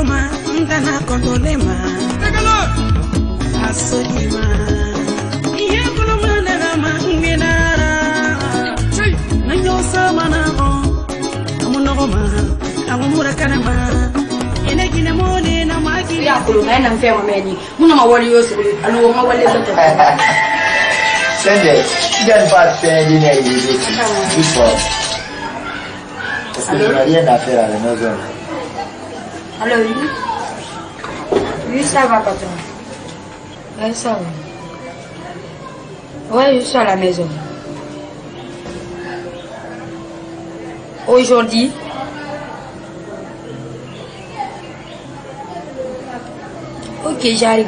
ma ndana kondole ma asodi ma ye kulo ma na ma ngenara na nyosa mana ko amuno ma amumura kana ma ene kine mole na ma ki ya kulo na na mfema meni muna mawali yose alu ma wale sote sende kidan pas dine yi ipo parce que il n'y a rien à faire à la maison. Alors oui. Oui, ça va, patron. Oui, ça va. Oui, je suis à la maison. Aujourd'hui, ok, j'arrive.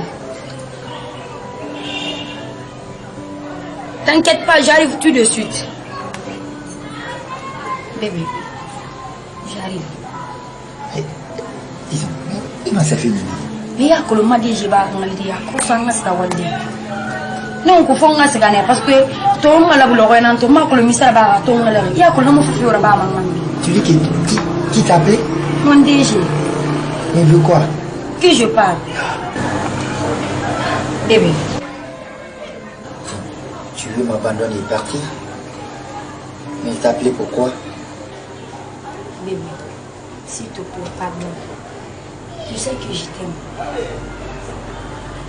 T'inquiète pas, j'arrive tout de suite. Bébé, j'arrive. Comment ça fait? Mais il y a que le madi je vais aller dire que ça n'a pas de non qu'on fait un segane parce que tout le monde a voulu rien tout le monde le mystère va tout le monde il y a que le monde fait au rabat maman. Tu dis qui t'appelle? Mon DG. Mais veut quoi? Que je parle. Bébé. Tu veux m'abandonner et partir? Mais il t'appelait pourquoi? Bébé, s'il te plaît, pardon. Je sais que je t'aime.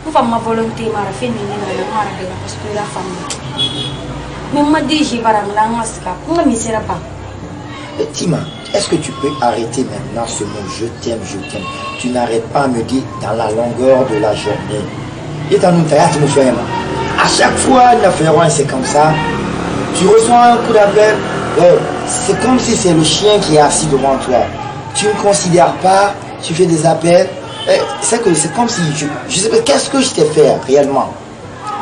Pour ma volonté, ma fille n'est parce que la famille. Mais ma DG va la masque. Comment ne sera pas? Tima, est-ce que tu peux arrêter maintenant ce mot je t'aime, je t'aime? Tu n'arrêtes pas à me dire dans la longueur de la journée. Et dans notre théâtre, nous faisons. À chaque fois, nous faisons, c'est comme ça. Tu reçois un coup d'appel, c'est comme si c'est le chien qui est assis devant toi. Tu ne considères pas, tu fais des appels. C'est comme si, je sais pas, qu'est-ce que je t'ai fait réellement?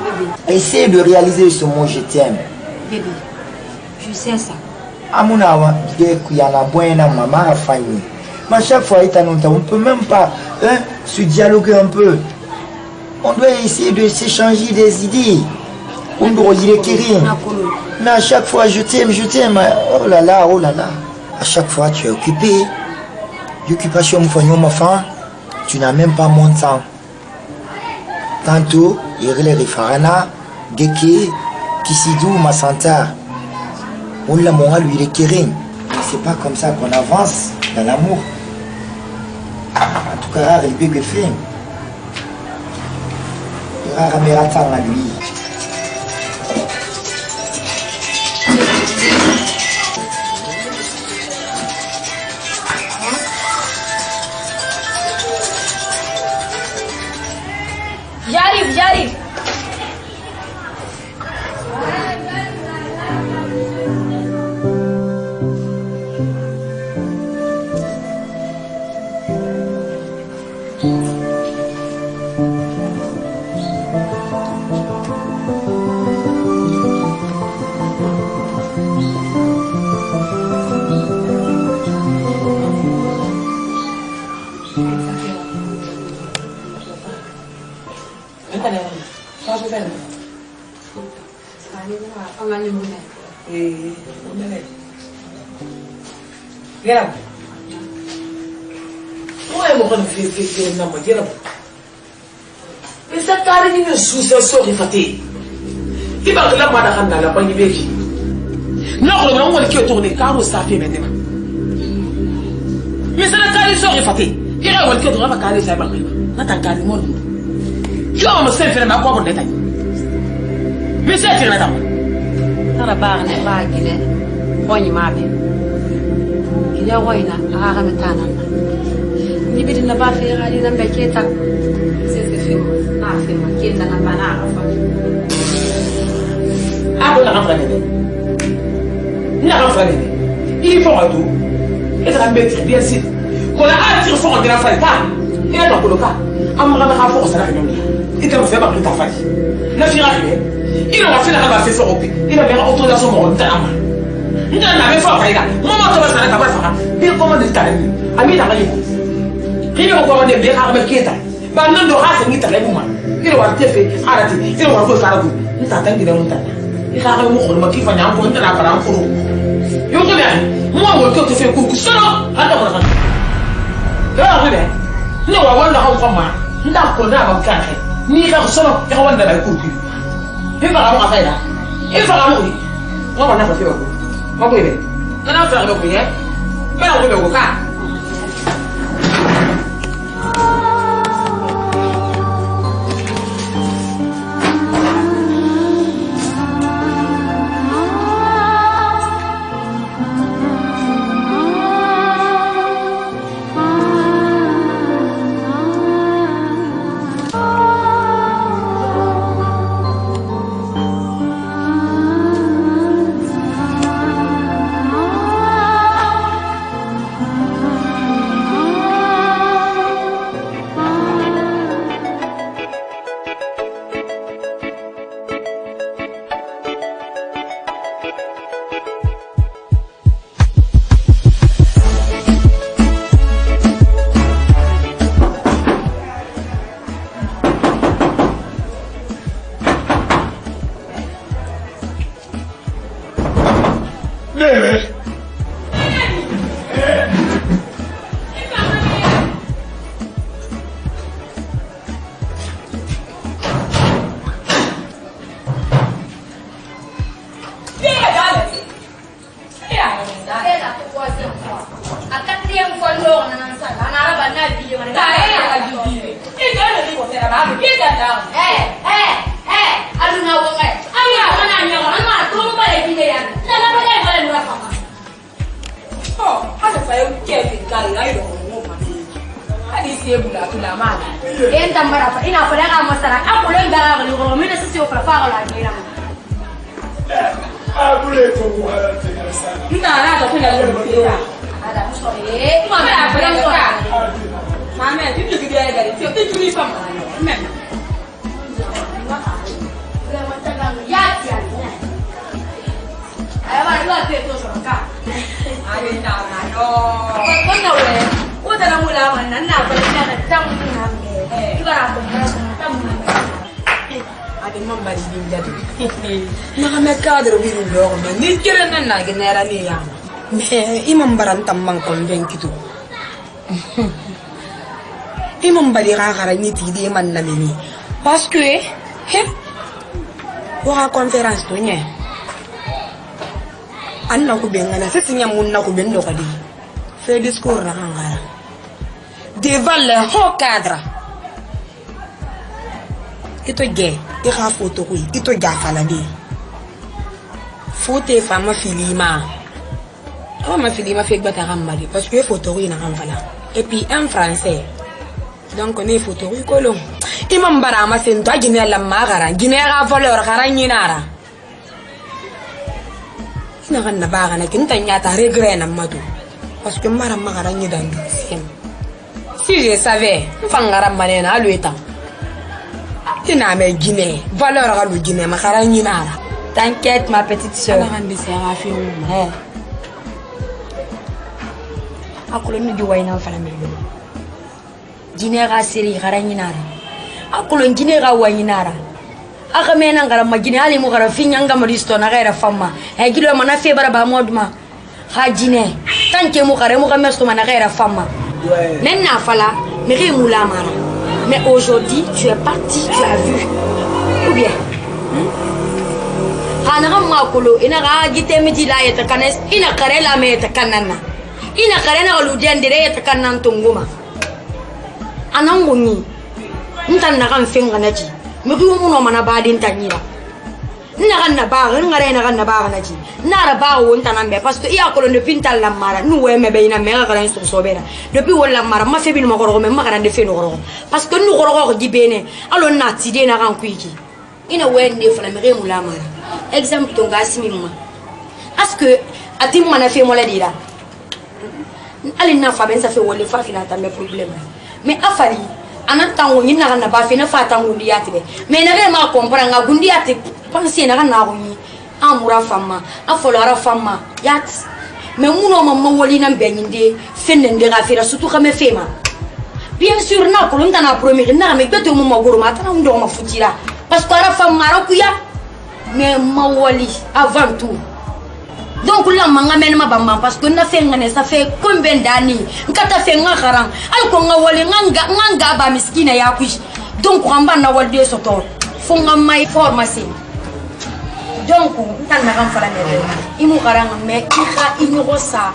Bébé. Essaye de réaliser ce mot je t'aime. Bébé, je sais ça. Amunawa, il y a la bonne maman à famille. Mais chaque fois, on ne peut même pas se dialoguer un peu. On doit essayer de s'échanger des idées. On doit dire qu'il mais à chaque fois, je t'aime, je t'aime. Oh là là, oh là là. À chaque fois, tu es occupé. L'occupation, ma femme, tu n'as même pas mon temps. Tantôt, il y a les Rifarana, Geke, Kisidou, Massanta. On l'a mon lui les Kérim. C'est pas comme ça qu'on avance dans l'amour. En tout cas, il peut que faire. Il y a un à lui. J'arrive. Mais ça carré une sous-session qui fatigue. Il va que la madame n'a pas de vie. Non, on va le tourner car ça fait maintenant. Mais ça n'a carré sur les fatigues. Il va le tourner à carré ça va. N'a pas carré mon. Je vais me faire ma quoi détail. Mais c'est la dame. Dans la barre, n'est pas qu'il est. On y m'a bien. Il y a Royna, à Rametana. Il y a une barre faire à l'Inambeketa. C'est ce film. Ah, film qui est dans la banane. Ah, on a rentré. Il a rentré. Il faut un tout. Et ça va mettre bien sûr. Qu'on a attiré son de la faille. Il a dans le cas. À mon ramener à force à la réunion. Il t'a fait parler ta faille. La fille arrivée. Il aura fait la ramasse sur OP. Il avait autorisation pour le temps. Il n'en avait pas fait. Maman, tu vas s'arrêter à faire. Il commande le talent. Ami n'a rien. Il a commandé bien à remettre qui est. Bah, non, de race, il t'a fait. Il aura fait arrêter. Il aura fait faire. Il t'a attendu dans le temps. Il a remis le qui fait un point de la parole pour vous. Il a moi, je te fais coucou. Seulement, attends, ne wa wanda ha ko ma nda ko na ba kan he ni ka so ka wanda ba ku ku e fa mo ka ida e fa mo ni mo na fa fi ko mo ko ide na fa ko ye ba ko be ko ka imam barantam man convaincu imam bali gara ni ti man na mini parce que wa conférence to nye anna ko bengana se sinya mun na ko bendo kadi fait discours na ngara devant le haut cadre ito ge ti kha photo ko ito ja fala di photo fama filima oh ma filima fait bata ramadi parce que photo ko na fala et puis en français donc on est photo ko lo imam barama sento agine la magara gine ga valeur gara nyinara ina ganna baga na kinta nyata regret na madu parce que mara magara nyidan si je savais fangara manena alueta ina me gine valeur ga lu gine magara nyinara. T'inquiète ma petite sœur. Akulo ni juwa ina fala melo jinera siri garaninara akulo jinera wanyinara akamena ngara magine ali mu gara finyanga moristo na gaira fama e gilo mana febara ba modma hajine tanke mu gara mu gamesto mana gaira fama nenna fala meri moulamara mais aujourd'hui tu es parti tu as vu ou bien hana ma akulo ina ga gite miji la yata kanes ina karela me yata kanana ina karena kalau dia ndire ya tekanan tunguma ananguni ntan na kan finga naji mudu mu no mana badin tanyira na kan na ba ngare na kan na ba naji na ra ba won tanambe parce que iya ko le pintal la mara nu we me beina me ga kan so sobera depuis wala mara ma febil ma ko me ma kan de fe no ko parce que nu ko dibene alo na ti de na kan kuiki ina we ne fala me re mula mara exemple to gasimi ma est-ce que atim mana fe mo la dira ali na fa ben ça fait wole fa fina tambe problème mais afari anata ngoni na na ba fina fa ta ngundi yati be mais na be ma comprendre nga gundi yati penser na na ngoni amura fama afolara fama yat mais muno mamma woli na benyinde fenne ndira fira surtout comme fema bien sûr na ko nta na premier na me beto mo magoro mata na ndo ma futira parce que ara fama ra kuya mais ma woli avant tout donc la manga men ma bamba parce que na fe ngane ça fait combien d'années nkata fe ngaran al ko ngawale nganga ba miskina ya kush donc ramba na walde soto fo ngamay formation donc tan na ram fala nebe imu garang me ikha inyo sa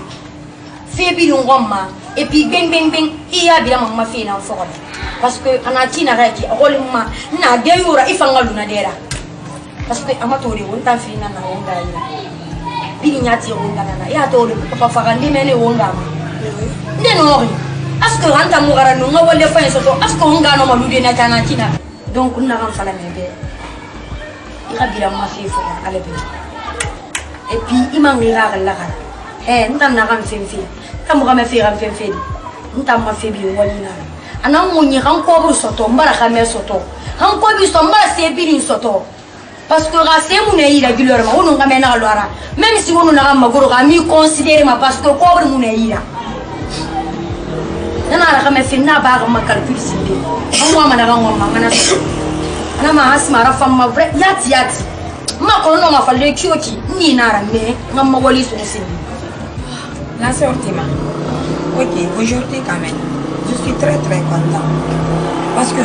fe bi ngomma et puis beng beng beng iya bi ma fe na fo parce que anati na reki rolima na de yura ifanga luna dera parce que amatori wonta fe na wonga ira bini nyati wonga na ya to le papa faga ni mene wonga ne no asko ranta mo gara no ngawale fa soto asko wonga no malude na kana kina donc na ram fala nebe ira bi ma fe fo ale be et puis imam ira la gara ntam na ram fe kam ga me fe ram fe ntam ma fe bi walina ana munyi kan ko bu soto mbara kame soto han ko bi so mbara se bi soto parce que rasé mon ira gilor ma wono ngame na loara même si wono na magoro ga mi considérer ma parce que ko bu mon ira nana ra kame finna ba ga makal fisinde mo ma na ga ngoma ngana ana ma hasma ra fam ma vrai yati ma ko no ma falle kioki ni na ra me ngam ma wali so sindi La sœur Tima, ok, aujourd'hui quand même, je suis très content. Parce que,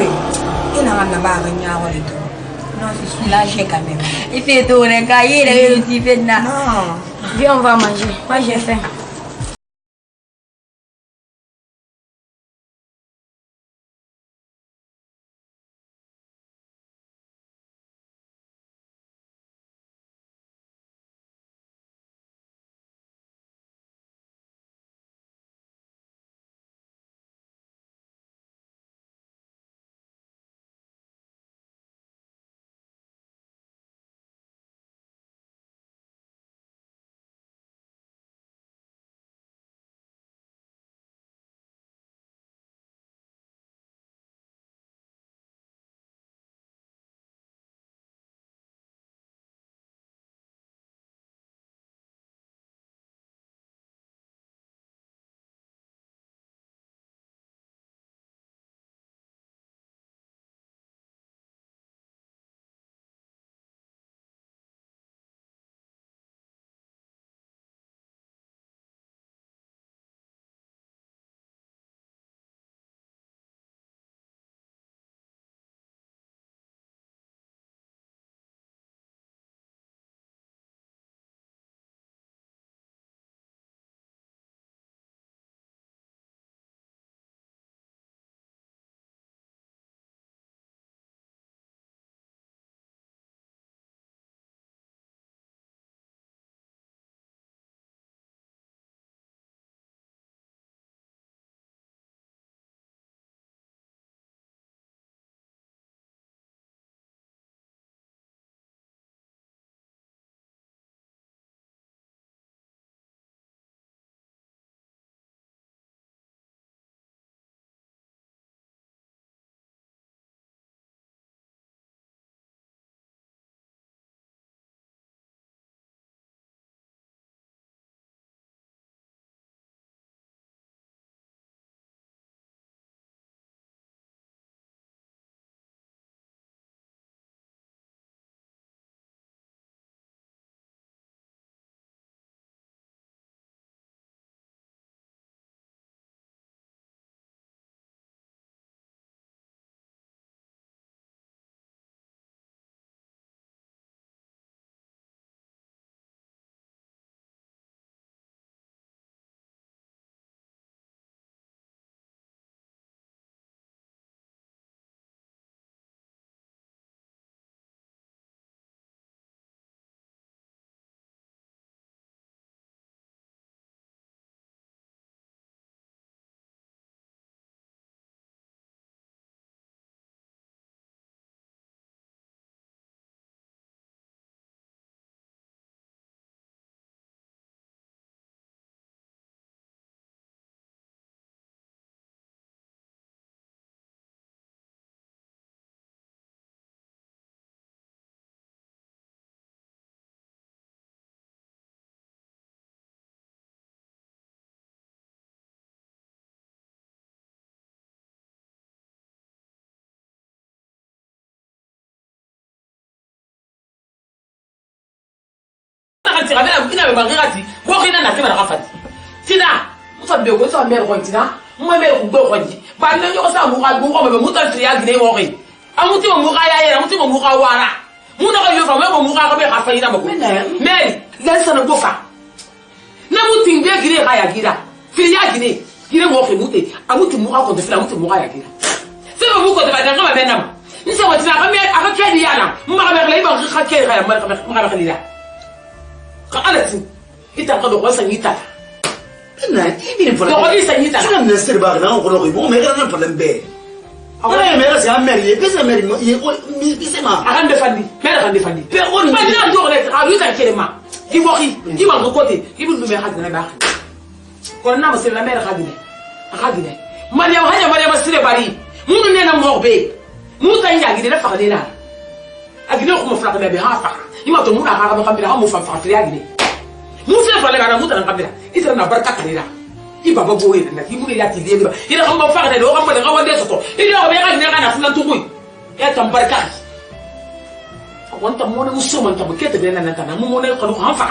il n'a pas de tout. Non, je suis lâché quand même. Il fait tourner, il fait na. Non. Viens, on va manger. Moi, j'ai faim. tinga be bagati bo kina na kima na kafati tina musa be ko so mer ko tina mo mer ko go ko ji ba na yo sa mu ka go ko be muta triya gine mo ri amuti mo ga ya amuti mo ga wara mu na ko yo fa mo ga ko be ka fa ina mo ko mer lan sana go fa na muti be gine ga ya gira triya gine gine mo ko muti amuti mo ga ko de fila amuti mo ga ya gira se mo ko de ba na be na ni se wa tina ka me aka kedi yana mo ga be la iba ka kedi ga ma ga kedi la ka alati ita ka do ko sanita Non, il est Donc, on dit ça, il est tu vas me laisser le bar, on va le bon, mais regarde un problème bête. Ah ouais, mais là, c'est un mère, c'est un mère, c'est ma. Arrête de faire, mais arrête de faire. Personne ne peut pas dire, ah oui, t'inquiète pas. Il va qui, il va de côté, il veut nous mettre à la barre. Quand on a c'est la mère Radine. Radine. Maria, Maria, c'est le bari. Nous ne sommes pas morts. Nous t'as y a la farine là. A guiné comme frère de Béhafa. Il m'a donné à la caméra, mon frère Friagné. Nous faisons parler à la mouton en caméra. Il n'a pas de là. Il va pas bouger, il voulait la tirer. Il a pas fait de l'eau, il a pas de l'eau. Il a pas de l'eau. Il a un barcage. On t'a monné au sommet, on t'a quitté de l'anatana, mon monnaie comme un enfant.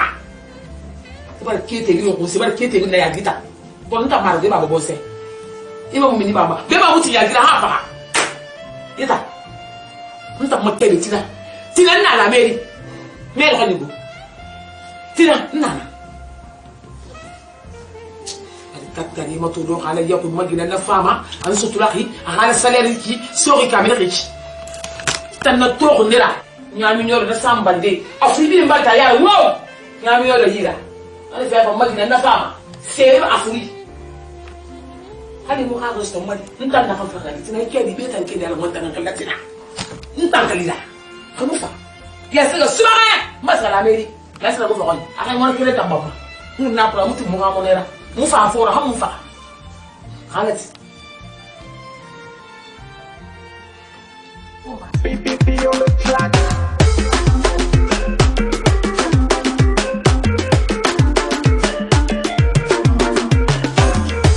C'est pas qui était lui, c'est pas qui était lui, la guitare. On t'a marqué, ma bossé. Il va me dire, maman, mais ma boutique, il y a la il a. On t'a monté le tina. Tina n'a la mairie. Mais elle renouveau. Tina, nana. Gani moto do xala yakku magina na fama an sutulaxi xala salaire ki sori kamel xi tan na tox ndira ñami ñoro na sambande afribi mbalta ya wo ñami ñoro yira ala fa magina na fama c'est afri hali mo xago sto mali ntan na fa fa tina kedi betan kedi ala monta na latina ntan kalila xamu fa ya sega soare masala meri ya sega ko fa ko ay mo kele tambama na pra mutu mo ngamonera Moufa fora, moufa. Arrête.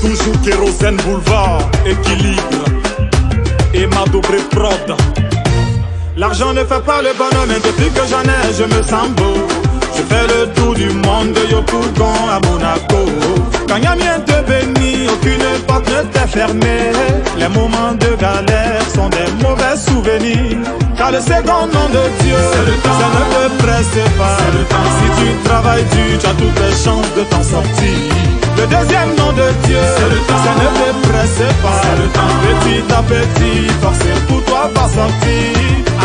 Toujours kérosène boulevard, équilibre et ma double prod. L'argent ne fait pas le bonheur, mais depuis que j'en ai, je me sens beau. Je fais le tour du monde de Yopougon à Monaco. Quand y'a bien te béni, aucune porte ne t'est fermée. Les moments de galère sont des mauvais souvenirs. Car le second nom de Dieu, ça ne te presse pas. Si tu travailles dur, tu as toutes les chances de t'en sortir. Le deuxième nom de Dieu, ça ne te presse pas. Petit à petit, forcer pour toi va sortir.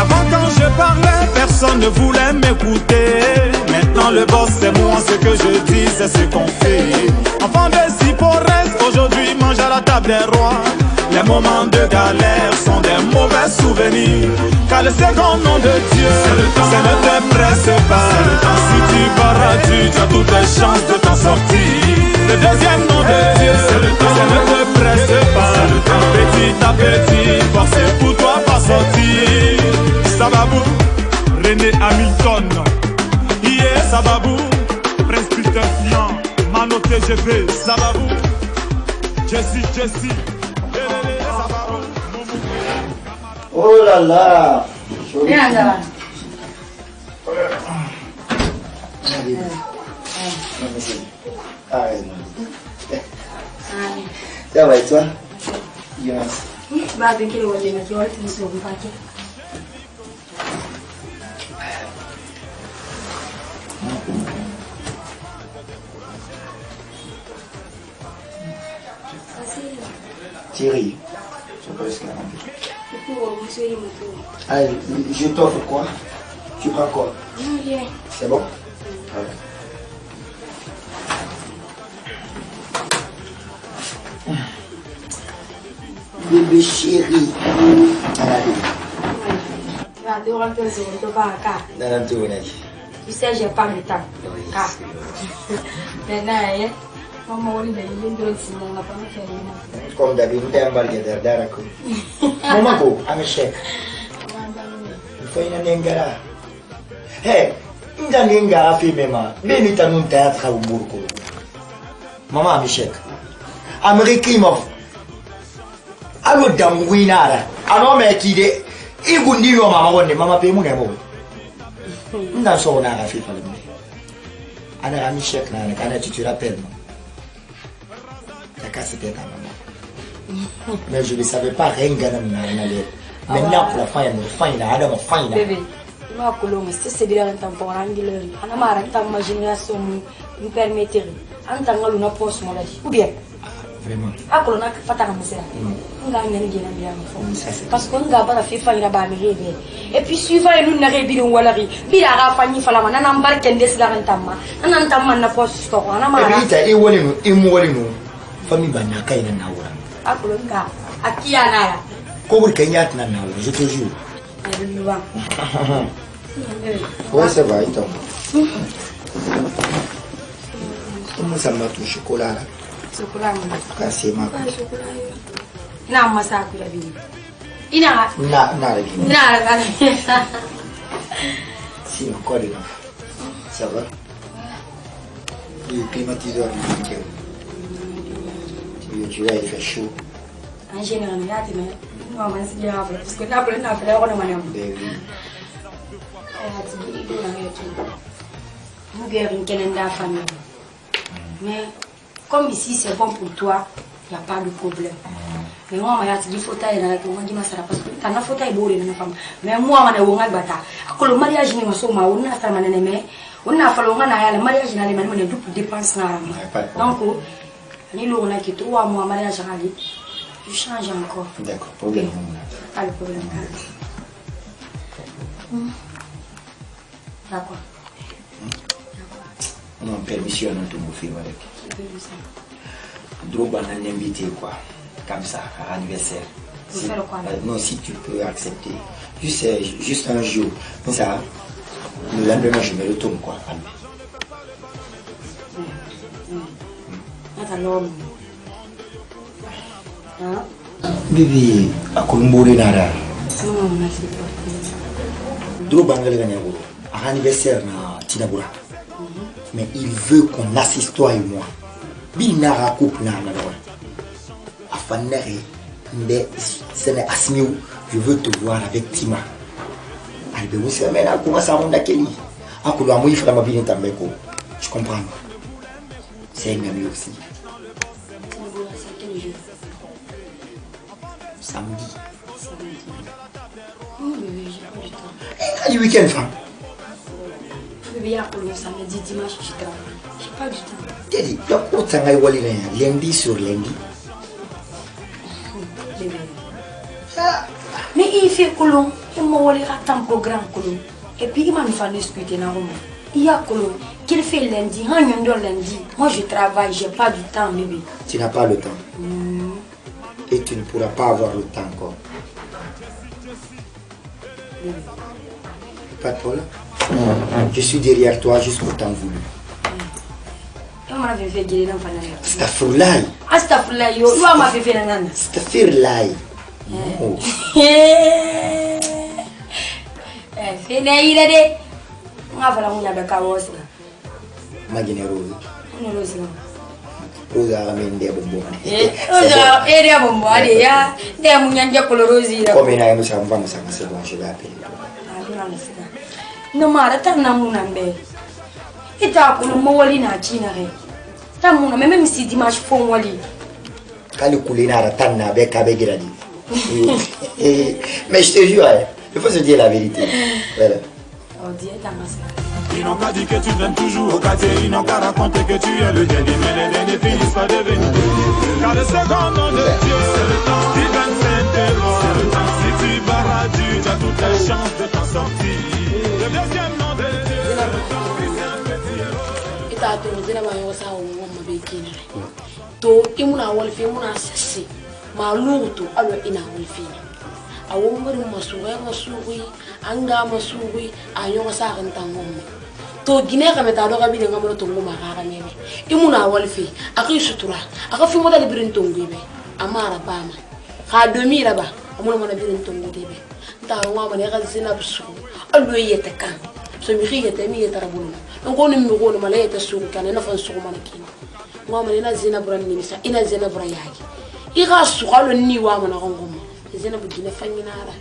Avant quand je parlais, personne ne voulait m'écouter. Maintenant le boss c'est moi, ce que je dis c'est ce qu'on fait. Enfant de Ziporès, aujourd'hui mange à la table des rois. Les moments de galère sont des mauvais souvenirs. Car le second nom de Dieu, ça ne te presse pas. Si tu barres tu as toutes les chances de t'en sortir. Le deuxième nom de Dieu, ça ne te presse pas. Petit à petit, forcer pour toi pas sortir. Sababou, René Hamilton, Ié Sababou, Prince Peter Fian, Mano TGV, Sababou, Jessie, Sababou. Oh là là. Ça va et toi? Bah, quel est le Thierry, allez, je t'offre quoi? Tu prends quoi? C'est bon? Bébé chéri. Tu sais, j'ai pas le temps. Maintenant, comme d'habitude, tu es un bargueur d'Arakou. Maman, go, à mes chèques. Il faut une nengara. Hé, une nengara fait même. Mais tu as un théâtre au Bourgo. Maman, à mes chèques. Américain, mon. Allo Damouinara. Alors, mais qui est. Il vous dit, maman, maman, paye mon amour. Dans son art à faire. Anna Michel, Anna, tu te rappelles, non? T'as cassé ta maman. Mais je ne savais pas rien gagner. Maintenant, pour la fin, il y a une fin. Bébé, je vais c'est bien un temps pour un anglais. On a marre de ma génération nous permettre. En tant que l'on a posé mon avis. Ou bien? Vraiment. Ah, qu'on a fait un monsieur. On a gagné bien. Parce qu'on a pas fait faire la barre. Et puis, suivant nous, n'a rien bien ou la vie. Bila a fini faire la main. On a embarqué des la rentama. On a entamé na poste store. On a marre. Et nous, famille Banaka et Naoura. Ah, qu'on a. À qui a n'a? Comment Kenya n'a pas, je te jure. Ouais, ça va, et toi? Comment ça m'a touché, chocolat là? Chocolat, c'est ma. Non, ma ça, la vie. Il a. Non, si, encore une fois. Ça va? Le climatiseur, tu vois, il fait chaud. En général, il y a des gens qui disent parce que là, on a fait la ronde. Nous guérissons quelqu'un de famille. Mais comme ici c'est bon pour toi, il n'y a pas de problème. Mais moi, je dis faut tailler dans la parce que tu as une faute à évoluer dans la famille. Mais moi, je suis un bata. Quand le mariage est un somme, on a fait un mais on a fait le mariage dans les manuels de dépenses. Donc, on a qui 3 mois mariage à aller. Tu changes encore. D'accord, problème. Pas de problème. D'accord. On a permission de tout faire avec. Droba n'a invité quoi, comme ça, à l'anniversaire. Non, si tu peux accepter. Juste un jour. Comme ça, le lendemain, je me retourne quoi. Bibi, à Colombori Nara. Droba n'a pas à l'anniversaire na Tinabura. Mais il veut qu'on assiste toi et moi. Binara couple na malheur. Afanere, mais c'est Asmiou. Je veux te voir avec Tima. Albe vous savez maintenant comment ça monte à Kelly. Akulu amui fera ma vie dans Tambeko. Je comprends. C'est un ami aussi. Samedi. Et le week-end, femme. Samedi, dimanche, je travaille. Je n'ai pas du temps. Teddy, tu as lundi sur lundi. Mais il fait colon, il m'a volé un programme colon. Et puis il m'a fait discuter dans le monde. Il y a colon, qu'il fait lundi, lundi. Moi je travaille, je n'ai pas du temps, bébé. Tu n'as pas le temps. Et tu ne pourras pas avoir le temps encore. Pas de problème. Je suis derrière toi jusqu'au temps voulu. Astaghfirullah. Astaghfirullah, yo, tu m'as fait faire un Astaghfirullah. Fais naïle de. On va faire un peu de chaos. Magine Rose. Rose. Rose a ramené des bonbons. Rose, et des bonbons. Allez, ya. Des mouniens pour le rosier. Comme il y a un c'est bon, je vais appeler. No mara tarna munambe. Ita kulu mawali na china re. Tamuna même si dimanche fon wali. Kali kulina tarna avec avec gradi. Mais je te jure, il faut se dire la vérité. Voilà. Oh Dieu tamas. Ils n'ont pas dit que tu viens toujours au quartier, ils n'ont pas raconté que tu es le dernier, mais les derniers finissent par devenir. Car le second nom de Dieu, c'est le temps, il vient s'interroger, c'est le temps. Si tu barras, tu as toutes les chances de t'en sortir. Le deuxième nom de Dieu, c'est le temps, c'est un petit héros. Ita to dina ma yo sa wo mo be kini. To imuna wal fi muna sassi. Ma lutu alo ina wal fi. Awo mo masuri anga masuri ayo sa kan tangom. To gine ka meta do ka bi nga mo to ngoma ka ka nene imuna walfi akay sutura aka fi mo dal birin tongu be amara bama ka domi raba amuna mo na birin tongu be ta wa ma ne ka zina busu allo yete kan so mi khiyete mi yete rabulu donc on mi go no mala yete su kan na fan su mana kin wa ma ne na zina buran ni sa ina zina buran yaaki I ga su kalo ni wa ma na ngoma zina bu gine fanina ra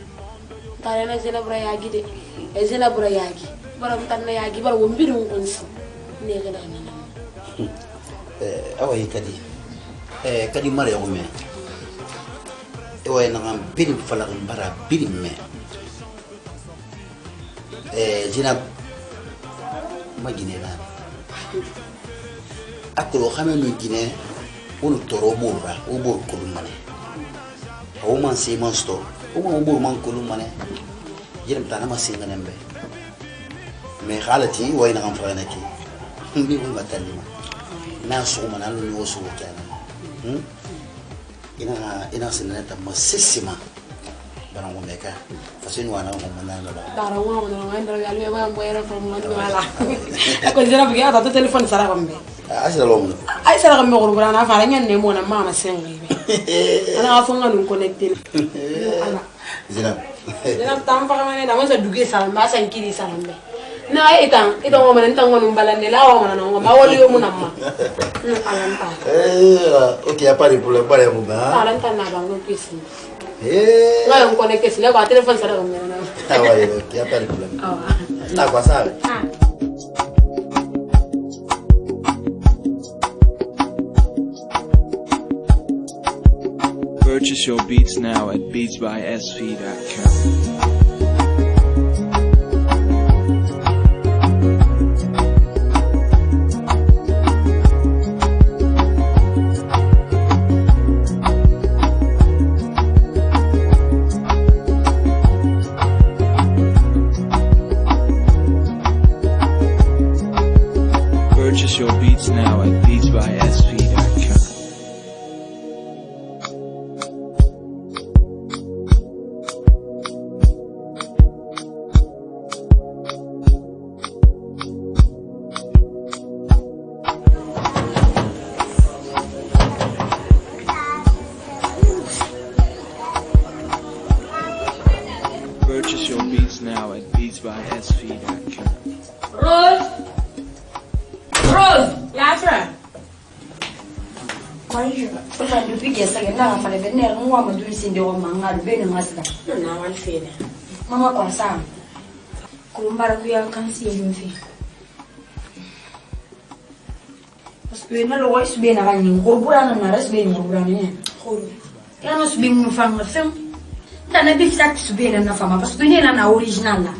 ta na zina buran yaaki de zina buran yaaki bara mtanna yaagi bara wo mbiru ngonsi ne ga na awa kadi kadi mare o me e na ngam birim fala bara birim me jinab magine na akolo xamé no guiné wonu toro borra o bor ko mané o man se man sto o man bor man ko mané jiram tana ma singa nembe mais xalati way na ngam fa na ki mbi ko batalima na so man al ni woso kana ina sinata masissima barang mereka fasin wana ngomana la dara wa mo ngandra ya le wa mboyera ko mo wala ko jira bi ya ta telephone sara ko mbe asira lo mo ay sara ko mo ko na fa la nyen ne mo na mama sengi be ana fa nganu connecté ana jina tam fa ma ne da mo sa duge sara ma san kiri sara mbe na itan mo man tan ngonu balande la wa man no ma woli yo mo namma alanta ok y a pas de problème pas de problème alanta na bango kisi là on connaît que c'est là le téléphone ça comme ah ouais ok y a pas de problème là quoi ça Purchase your beats now at beatsbysv.com. Purchase your beats now at beatsbysv.com. Purchase your beats now at beatsbysv.com. Rose! Rose! ya fra Kwanje, kufa ndipige sake ngafana benere ngwa madulisi ndio manga bene ngasida. na wan fene Mama kwa sana. Kumbara kuya kansi yumfi. Parce na lo wais bena gani ngobura na res bena ngobura ne. khoro Ya no sbi mfanga fem. Ndana bi fita subena na fama parce que nena na original la.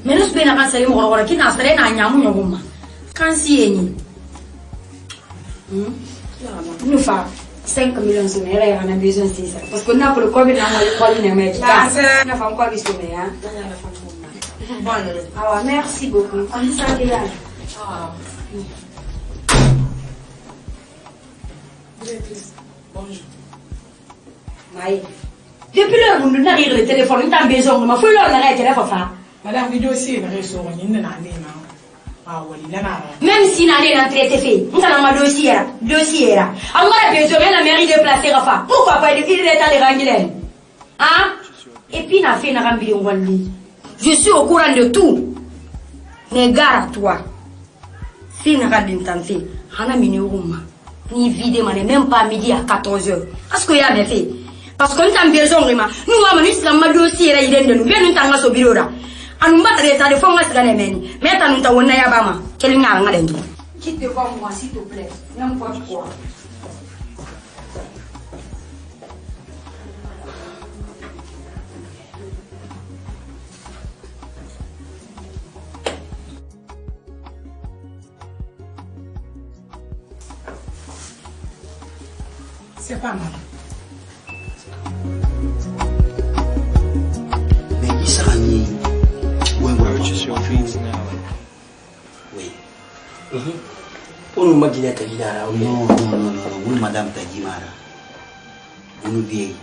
Menos bena kan sale mo gora kina sare na nyamu nyoguma. Kansi yeni. Nous fa 5 millions de naira on a besoin de ça parce que n'a pour le covid n'a pas le mais na fa encore bi somé hein bon ah merci beaucoup comme ça déjà bonjour mai depuis le monde n'a rien le téléphone on t'a besoin ma faut leur arrêter là fa madame video si na reso wani na ne na wali lana même si n'a rien traité fait on a ma dossier là on a besoin la mairie de placer fa pourquoi pas il est allé rangler hein et puis n'a fait na rambi ngwali je suis au courant de tout negara toi si n'a pas d'intention hana miniruma ni vide mané même pas midi à 14h est-ce que y a bien fait parce qu'on t'a besoin vraiment nous on a juste la dossier là il est de nous bien nous tanga so biro là anu mbata de ta de fonga sigane meni mais ta nous ta wona ya bama kelinga nga dengi quitte devant moi s'il te plaît n'importe quoi c'est pas mal. mais isani Purchase your beats now. oui Onu magina kalina ra non madame Tajimara onu vieille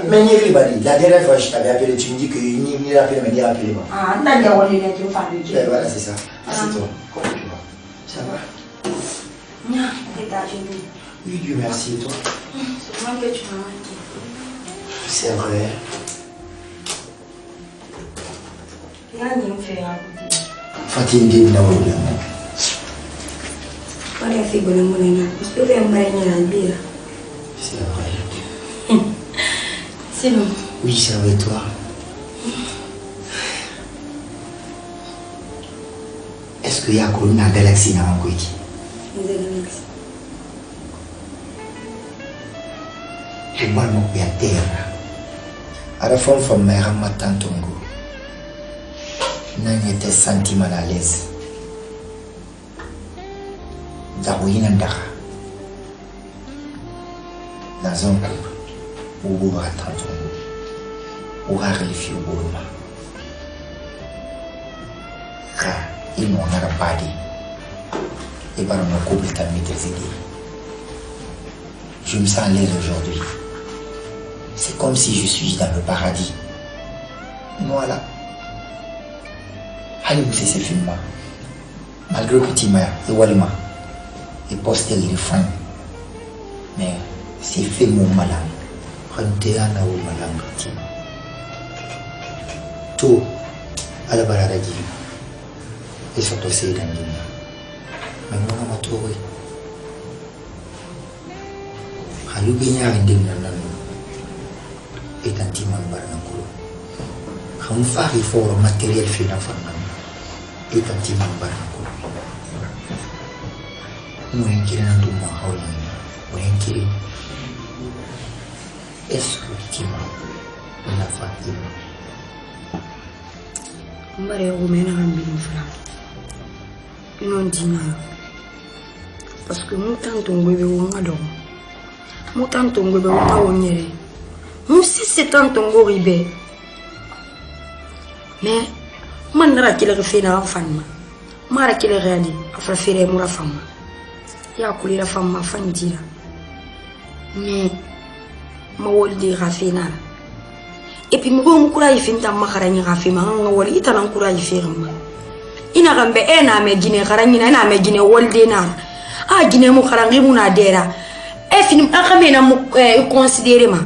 Mais n'y pas dit. La dernière fois, je t'avais appelé, tu me dis que ni rappelé, mais ni rappelé. Voilà, c'est ça. Assieds-toi. Ça va? Oui, Dieu merci, et toi? C'est vrai. Fatine dit d'avoir bien. C'est vrai. C'est bon. Oui, c'est vrai, toi. Est-ce qu'il y a une galaxie dans la galaxie? Je vois mon terre. À la fin, je mère ma tante Tongo. Je n'étais sentiment à l'aise. Dans un couple, où vous attendez, où vous arrivez au boulot. Car ils n'ont pas dit. Et par mon couple est maîtrisé. Je me sens à l'aise aujourd'hui. C'est comme si je suis dans le paradis. Voilà. Allez, vous c'est ce film. Malgré que tu m'as et Walima, et posté les fins. Mais c'est fait mon malin. Rentéana ou malin. Tout à la baradagi. Et surtout c'est dans l'île. Mais moi, je m'en trouve. Je suis venu à l'île. Et un petit man barnaculo. Je suis venu à l'île matériel financier. Et un petit man barnaculo. Nous sommes qui dans tout le monde. Nous sommes qui. Est-ce que tu m'as une affaire? Je suis venu à l'île. Non dina parce que mon tante ngwebe wo ngado mon tante ngwebe wo ta wonyere mon si c'est tante ngoribe mais man nara kile refina fanma mara kile reali afra fere mura fama ya kulira fama fanjira mais ma woldi rafina et puis mo kura ifinta makarani rafima nga woli itana kura ifirma ina gambe ena me gine karanyina ina me gine wolde na a gine mu karangi muna dera e film akame na mu considérer ma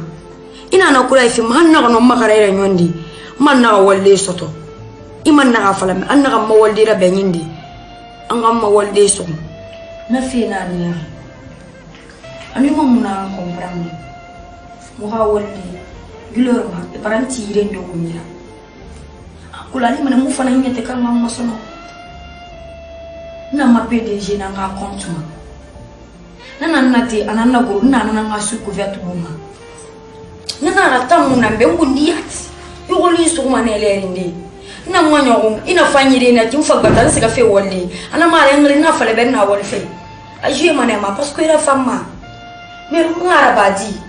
ina na kula film hanna no makarayra nyondi man na wolde soto iman na afala an na ma wolde ra benyindi an ma wolde so na fi na ni ani mo muna comprendre mo ha wolde gilor ma e paranti ire ndo kunyira kula ni mana mu fana nyete kan ma sono na ma PDG na nga compte ma na nati anana guru na nga su couverte buma na rata muna mbe ngundi yati yoli su ma ne le ndi na mwanya gum ina fanyire na ti ufa batala se ka fe wolle ana ma re ngri na fale ben na wolle fe ajiye mane ma parce que ira femme mais ngara badi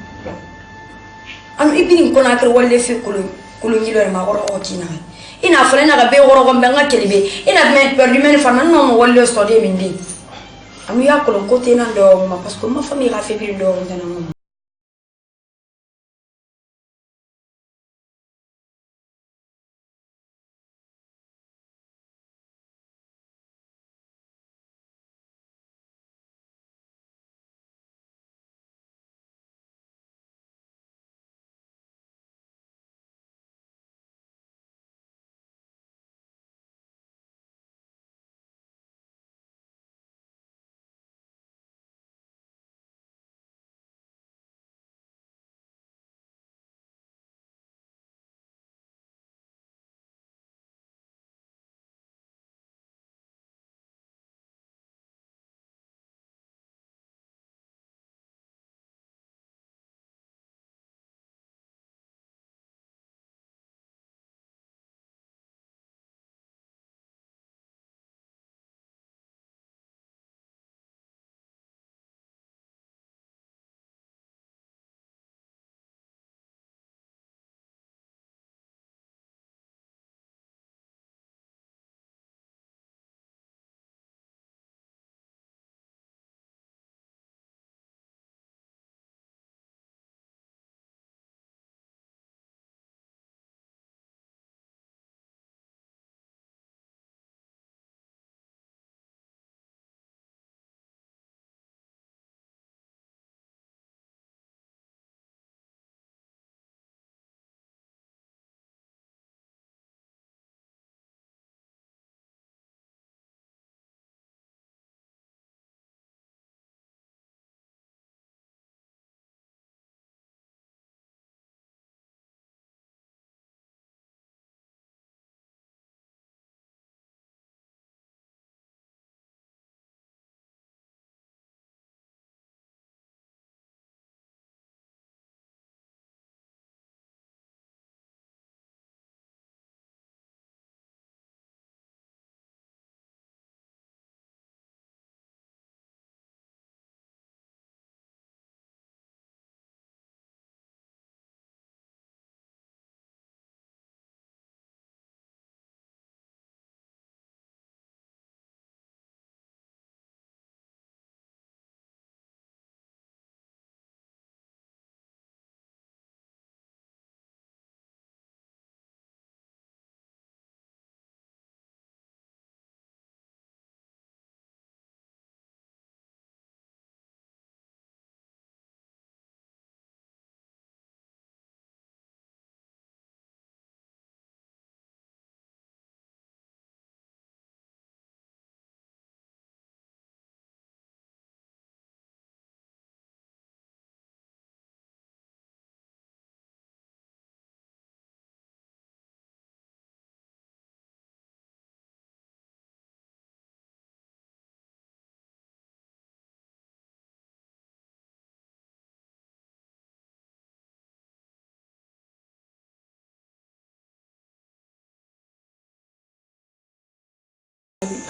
anu ibini ko na kre wolle fe kulu ngilo ma goro o tina ina fale na ga be goro gombe nga kelebe ina me perdu men fana no mo wolle so de mindi anu ya ko côté na ndo ma parce que ma famille a fait bir ndo ndana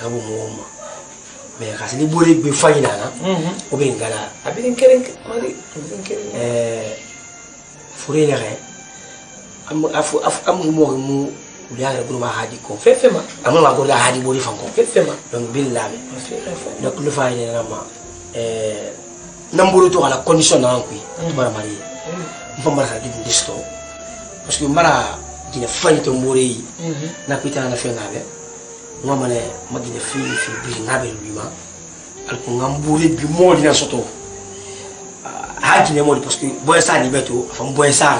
abu mo mais kasi ni bore be fayina na o be ngala abin keren mari fure le re am mo yaara bu ma haadi ko fefema amul ma ko da haadi bori fanko fefema donc billahi donc lu fay ne na ma namburu to ala condition na ko bara mari mbamba ka di disto parce que mara dina fay to mbore na ko tana na fe ngabe ngama ne magina fi bi ngabe luma al ko ngambure bi mo dina soto haadi ne mo parce que boy sa ni beto fam boy sa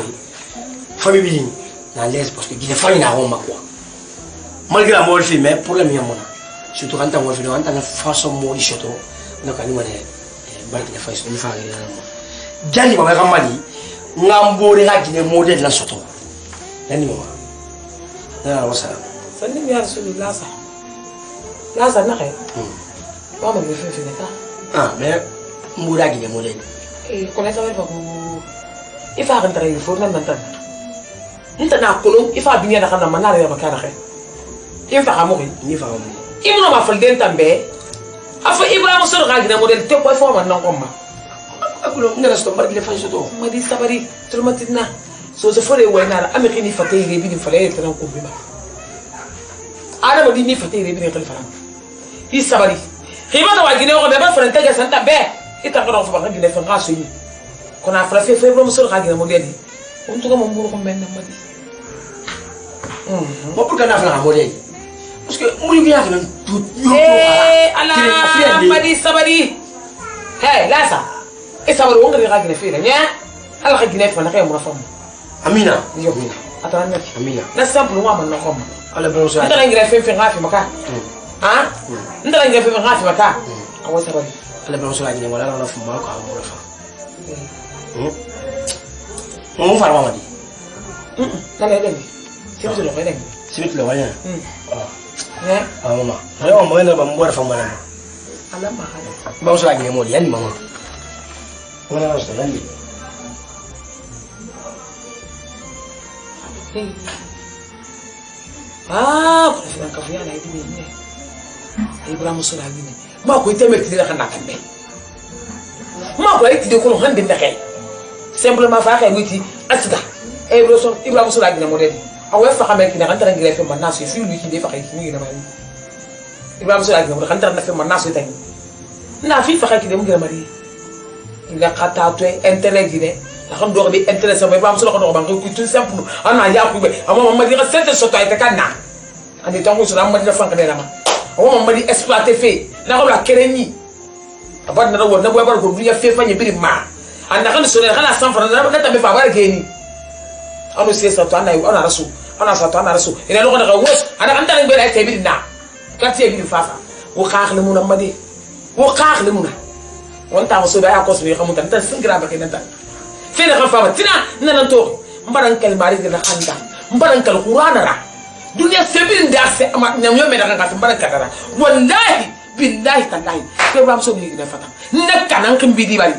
famille bi na l'aise parce que il faut une arôme quoi malgré la mort film mais pour le mien mon surtout quand on va faire une façon mort château donc ali mane barki na façon ni fa jani ba ga mali ngambore ga dine modèle la château yani mo na wasa sallim ya rasulullah sa la sa na khay ba ma me fe ka mais mbura dine modèle ko la sa ba ko ifa kan tare fo nan nan tan nta na kolon ifa binya da kana manara ya bakara khay ifa amogi ni fa mo ibnu ma fal den tambe afa ibrahim sur ga gina model te ko fo man nan komma akulo ngara sto barki le fa soto madi sabari turmatina so se fore wayna ami khini fatay re bi ni fale tan ko bima ada madi ni fatay re bi ni khalifa hi sabari khima da wagine ko be ba fran taga santa be ita ko fo ba gina fa ngaso ni kona fala fe ibrahim sur ga gina model untuk kamu mburu ko men madi mo pour kana fala model parce que mo yugi yakna tout ala madi sabari hey lasa e sabari wonga ga gina fe nya ala ga gina fa na kay mo fam amina yo atana amina na sample wa man na kom ala bro sa ndara ngira fe ngafi maka ha ndara ngira fe ngafi maka awa sabari ala bro sa gina wala na fuma ko mo fa mo fa mama di na le den sibitu lo den sibitu lo wanya ne mama ayo mo ina ba mo fa mama ala ma hala ba so la gina mo di yani mama wala na so yani ko fi ka fi ala idi ne ibrahim so la gina ma ko ite metti la kana kambe ma ko ite de ko hande ndake simplement fa kay witi asida ibrahim so la gina model awe fa xamé ki na kan tan ngi fi man nasu fi lu ci de fa xay ni na mari ibrahim so la gina model kan tan na fi man nasu tay na fi fa xay ki de mu gina mari nga xata to intérêt gi de la xam do bi intérêt sama ibrahim so la ko do ba ko tout simple ana ya ku be ama ma di recette so tay ka na ani tangu so la ma di fa kan de la ma ama ma di exploiter fait na ko la kereni abad na wona bo bar ko du ya fe fa ni bi ma ana kan so na kana san fa na ta be fa bar geni anu sai sa to ana rasu ana sa to ana rasu ina lo kana wos ana kan tan be la tay bi na ka ti bi fa fa wo xax le mu na madi wo xax le mu na won ta so da ya ko so yi xamu tan tan singra ba kenan tan fe na fa ba tina nan to mbaran kal mari da khanda mbaran kal qur'ana ra dunya sebin da se ama nyam yo me da kan mbaran kadara wallahi billahi tallahi ke ram so bi da fata nakka nan kin bidi bari